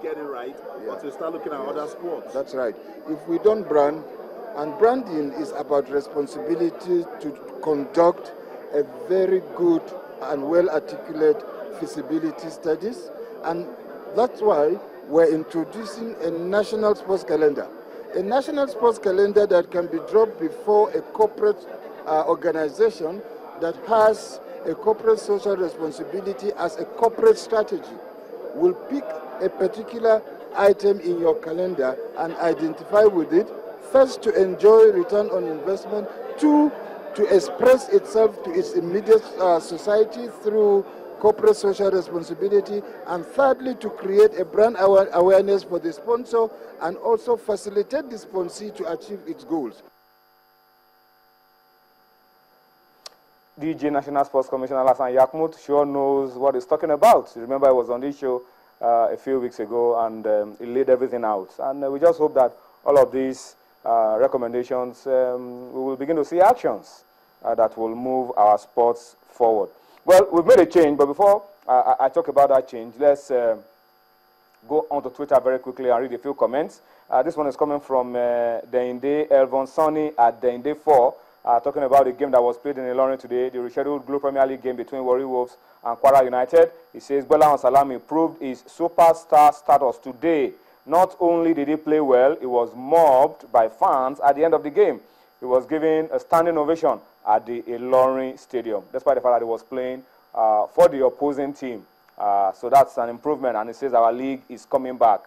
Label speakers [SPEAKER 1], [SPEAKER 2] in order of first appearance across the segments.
[SPEAKER 1] get it right, but to start looking at other sports.
[SPEAKER 2] That's right. If we don't brand, and branding is about responsibility to conduct a very good and well-articulate feasibility studies, and that's why we're introducing a national sports calendar. A national sports calendar that can be dropped before a corporate organization that has a corporate social responsibility as a corporate strategy will pick a particular item in your calendar and identify with it, first to enjoy return on investment, two, to express itself to its immediate society through corporate social responsibility, and thirdly, to create a brand awareness for the sponsor and also facilitate the sponsee to achieve its goals.
[SPEAKER 3] DG National Sports Commissioner Alassane Yakmut sure knows what he's talking about. Remember, I was on this show a few weeks ago, and he laid everything out. And we just hope that all of these recommendations, we will begin to see actions that will move our sports forward. Well, we've made a change, but before I talk about that change, let's go onto Twitter very quickly and read a few comments. This one is coming from Deinde Elvon Sonny at Deinde 4, talking about the game that was played in Ilorin today, the rescheduled Glo Premier League game between Warri Wolves and Kwara United. He says, Bola Salami proved his superstar status today. Not only did he play well, he was mobbed by fans at the end of the game. He was given a standing ovation at the Ilorin Stadium, despite the fact that he was playing for the opposing team. So that's an improvement, and he says our league is coming back.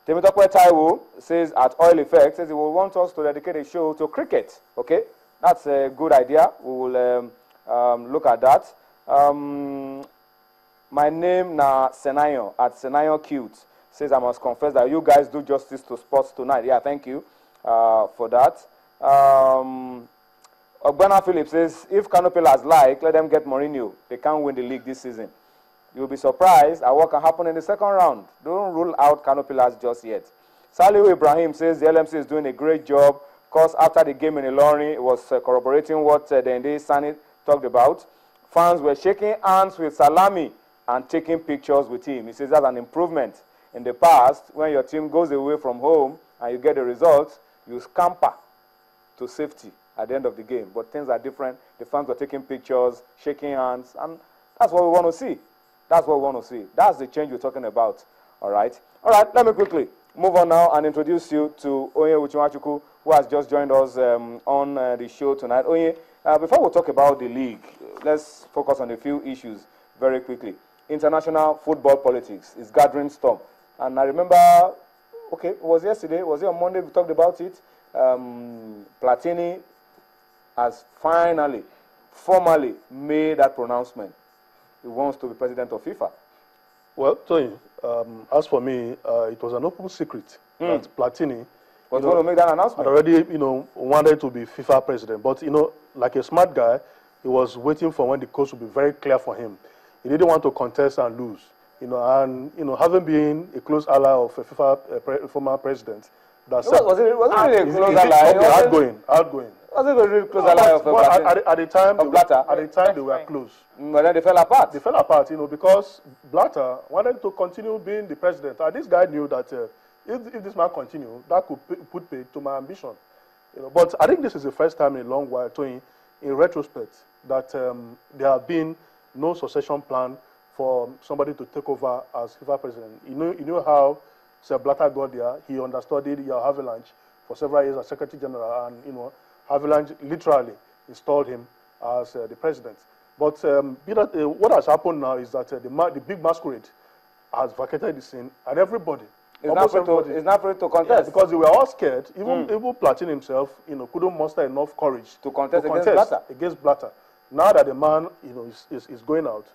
[SPEAKER 3] Temitokwe Taiwo says at Oil Effect, says he will want us to dedicate a show to cricket. Okay, that's a good idea. We will look at that. My name na Senayo at Senayo Cute says I must confess that you guys do justice to sports tonight. Yeah, thank you for that. Ogbana Phillips says, if Canopilas like, let them get Mourinho. They can't win the league this season. You'll be surprised at what can happen in the second round. Don't rule out Canopilas just yet. Salihu Ibrahim says the LMC is doing a great job because after the game in Ilorin, it was corroborating what Deinde Sani talked about. Fans were shaking hands with Salami and taking pictures with him. He says that's an improvement. In the past, when your team goes away from home and you get the results, you scamper to safety at the end of the game. But things are different. The fans were taking pictures, shaking hands, and that's what we want to see. That's what we want to see. That's the change we're talking about. All right. All right, let me quickly move on now and introduce you to Onye Uchimachuku, who has just joined us on the show tonight. Onye, before we talk about the league, let's focus on a few issues very quickly. International football politics is gathering storm. And I remember, okay, it was yesterday, was it on Monday we talked about it? Platini has finally, formally made that pronouncement. He wants to be president of FIFA.
[SPEAKER 4] Well, Tony, as for me, it was an open secret that Platini
[SPEAKER 3] was going to make that announcement.
[SPEAKER 4] Had already, wanted to be FIFA president. But, like a smart guy, he was waiting for when the course would be very clear for him. He didn't want to contest and lose. Having been a close ally of a FIFA former president, was it
[SPEAKER 3] really a close ally?
[SPEAKER 4] Outgoing.
[SPEAKER 3] Was it a really close ally of
[SPEAKER 4] at the time,
[SPEAKER 3] Blatter?
[SPEAKER 4] At the time, they were close.
[SPEAKER 3] But then they fell apart.
[SPEAKER 4] They fell apart, because Blatter wanted to continue being the president. And this guy knew that if this man continued, that could put paid to my ambition. But I think this is the first time in a long while, Tony, in retrospect, that there have been no succession plan for somebody to take over as FIFA president. You know how Sir Blatter got there. He understudied Havilange for several years as Secretary General, and Havilange literally installed him as the president. But what has happened now is that the big masquerade has vacated the scene, and everybody
[SPEAKER 3] is not free to contest.
[SPEAKER 4] Yeah, because they were all scared. Even Platini himself, couldn't muster enough courage
[SPEAKER 3] to contest
[SPEAKER 4] against Blatter. Now that the man, is going out,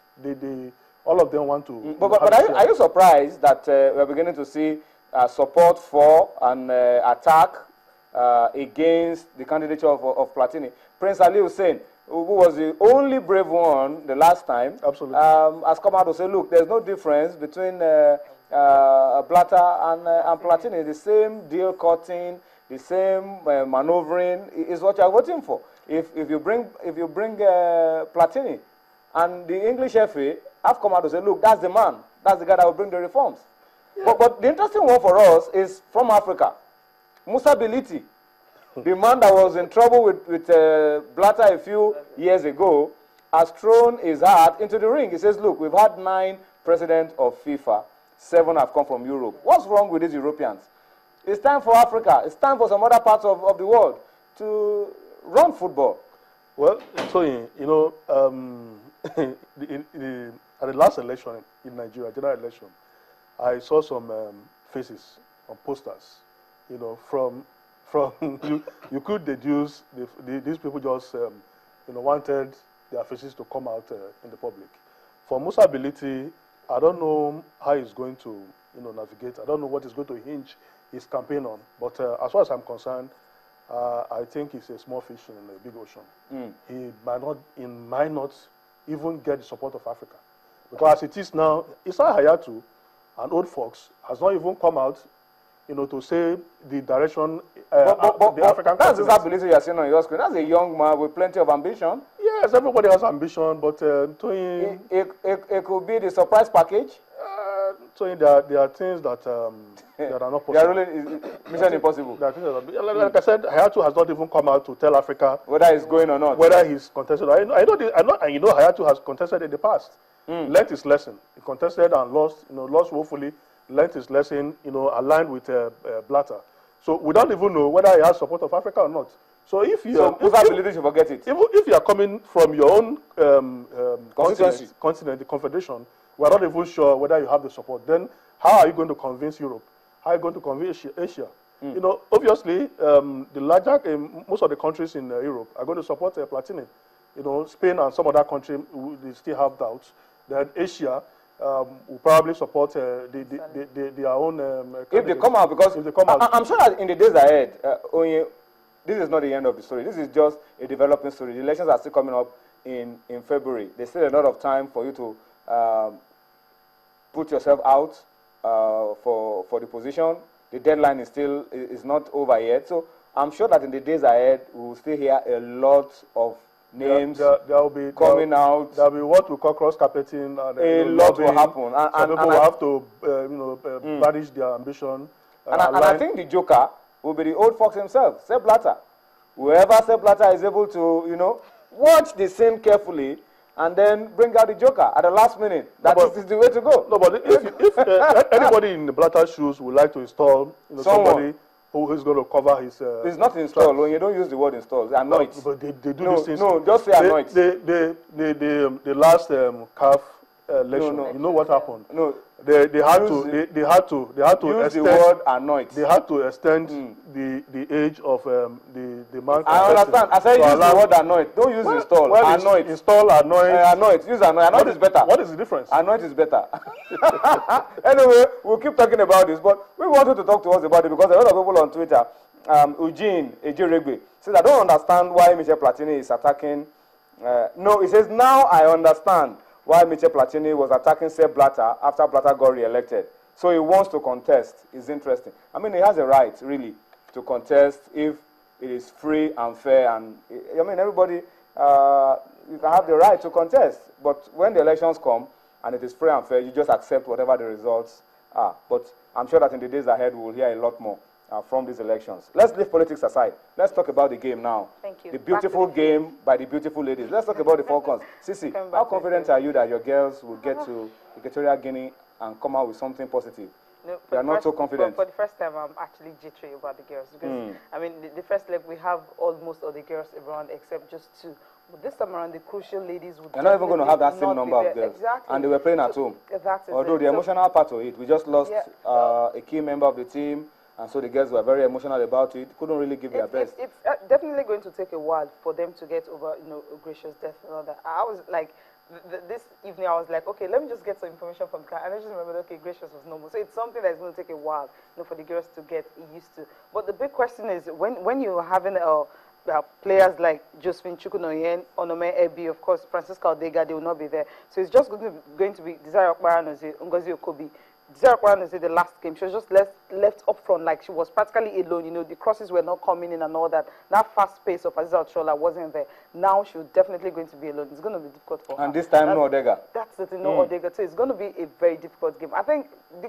[SPEAKER 4] all of them want to.
[SPEAKER 3] But are you surprised that we're beginning to see support for and attack against the candidature of Platini? Prince Ali Hussein, who was the only brave one the last time,
[SPEAKER 4] absolutely,
[SPEAKER 3] has come out to say, look, there's no difference between Blatter and Platini. The same deal cutting, the same maneuvering is what you're voting for. If you bring Platini, and the English FA have come out to say, look, that's the man. That's the guy that will bring the reforms. Yeah. But the interesting one for us is from Africa. Musa Biliti, the man that was in trouble with Blatter a few years ago, has thrown his heart into the ring. He says, look, we've had 9 presidents of FIFA. 7 have come from Europe. What's wrong with these Europeans? It's time for Africa. It's time for some other parts of the world to run football.
[SPEAKER 4] Well, so, you know, at the last election in Nigeria, general election, I saw some faces on posters, you know, from you could deduce these people just, you know, wanted their faces to come out in the public. For Musa Biliti, I don't know how he's going to, you know, navigate. I don't know what he's going to hinge his campaign on. But as far as I'm concerned, I think he's a small fish in a big ocean. He might not even get the support of Africa. Because as it is now, Issa Hayatu, an old fox, has not even come out, you know, to say the direction the African
[SPEAKER 3] that's the ability you're seeing on your screen. That's a young man with plenty of ambition.
[SPEAKER 4] Yes, everybody has ambition, but
[SPEAKER 3] it could be the surprise package.
[SPEAKER 4] So there are things that that are not possible.
[SPEAKER 3] They are really mission impossible.
[SPEAKER 4] There are things that are, like I said, Hayatu has not even come out to tell Africa
[SPEAKER 3] whether he's going or not.
[SPEAKER 4] Whether he's contested. I know, and you know, Hayatu has contested in the past. Learned his lesson. He contested and lost. You know, lost woefully. Learned his lesson. You know, aligned with Blatter. So we don't even know whether he has support of Africa or not. So if you
[SPEAKER 3] forget it.
[SPEAKER 4] If you are coming from your own continent, the Confederation, we are not even sure whether you have the support. Then how are you going to convince Europe? How are you going to convince Asia? You know, obviously, the larger most of the countries in Europe are going to support Platini. You know, Spain and some other countries they still have doubts. Then Asia will probably support their own.
[SPEAKER 3] If they come out, because I'm sure that in the days ahead, this is not the end of the story. This is just a developing story. The elections are still coming up in February. There's still a lot of time for you to put yourself out for the position. The deadline is not over yet. So I'm sure that in the days ahead, we will still hear a lot of names
[SPEAKER 4] there will be
[SPEAKER 3] coming out.
[SPEAKER 4] There will be what we call cross-carpeting.
[SPEAKER 3] A lot will happen.
[SPEAKER 4] Some people will have to banish their ambition.
[SPEAKER 3] And I think the joker will be the old fox himself, Sepp Blatter. Whoever Sepp Blatter is able to, you know, watch the scene carefully and then bring out the joker at the last minute. That is the way to go.
[SPEAKER 4] No, but if anybody in the Blatter shoes would like to install, you know, somebody who is going to cover his...
[SPEAKER 3] it's not installed. When you don't use the word install, anoint.
[SPEAKER 4] No, but they do these things.
[SPEAKER 3] No, just say anoint.
[SPEAKER 4] The last CAF election, you know what happened?
[SPEAKER 3] No.
[SPEAKER 4] They had to
[SPEAKER 3] use
[SPEAKER 4] extend
[SPEAKER 3] the word anoint.
[SPEAKER 4] They had to extend the age of the man.
[SPEAKER 3] I understand. I said use the word anoint. Don't use install. Anoint.
[SPEAKER 4] Install, anoint.
[SPEAKER 3] Anoint. Use anoint. Anoint is better.
[SPEAKER 4] What is the difference?
[SPEAKER 3] Anoint is better. Anyway, we'll keep talking about this, but we wanted to talk to us about it because a lot of people on Twitter, Eugene Ejiregbe, says, I don't understand why Michel Platini is attacking. No, he says, now I understand why Michel Platini was attacking Sepp Blatter after Blatter got re-elected. So he wants to contest. It's interesting. I mean, he has a right, really, to contest if it is free and fair. And I mean, everybody, you can have the right to contest. But when the elections come and it is free and fair, you just accept whatever the results are. But I'm sure that in the days ahead, we will hear a lot more from these elections. Let's leave politics aside. Let's talk about the game now.
[SPEAKER 5] Thank you.
[SPEAKER 3] The beautiful game by the beautiful ladies. Let's talk about the Falcons. Sisi, how confident are you that your girls will get to Equatorial Guinea and come out with something positive?
[SPEAKER 5] No,
[SPEAKER 3] you are not so confident.
[SPEAKER 5] For the first time, I'm actually jittery about the girls. Because, I mean, the first leg, we have almost all the girls around except just 2. But this time around, the crucial ladies would...
[SPEAKER 3] They're not even going to have that same number of girls.
[SPEAKER 5] Exactly.
[SPEAKER 3] And they were playing at home. Although the emotional part of it, we just lost a key member of the team. And so the girls were very emotional about it. Couldn't really give their best.
[SPEAKER 5] It's definitely going to take a while for them to get over, you know, Gracious death and all that. I was like, this evening I was like, okay, let me just get some information from the car. And I just remembered, okay, Gracious was normal. So it's something that's going to take a while, you know, for the girls to get used to. But the big question is, when you're having players like Josephine Chukwunoyen, Onome Ebi, of course, Francisca Odega, they will not be there. So it's just going to be Desire Okpara, Ngozi Okobi, Zara Kwan is the last game. She was just left up front, like she was practically alone. You know, the crosses were not coming in and all that. That fast pace of Aziza Ochola wasn't there. Now she's definitely going to be alone. It's going to be difficult for her.
[SPEAKER 3] And this time, no Odega.
[SPEAKER 5] That's the thing, no Odega. So it's going to be a very difficult game. I think the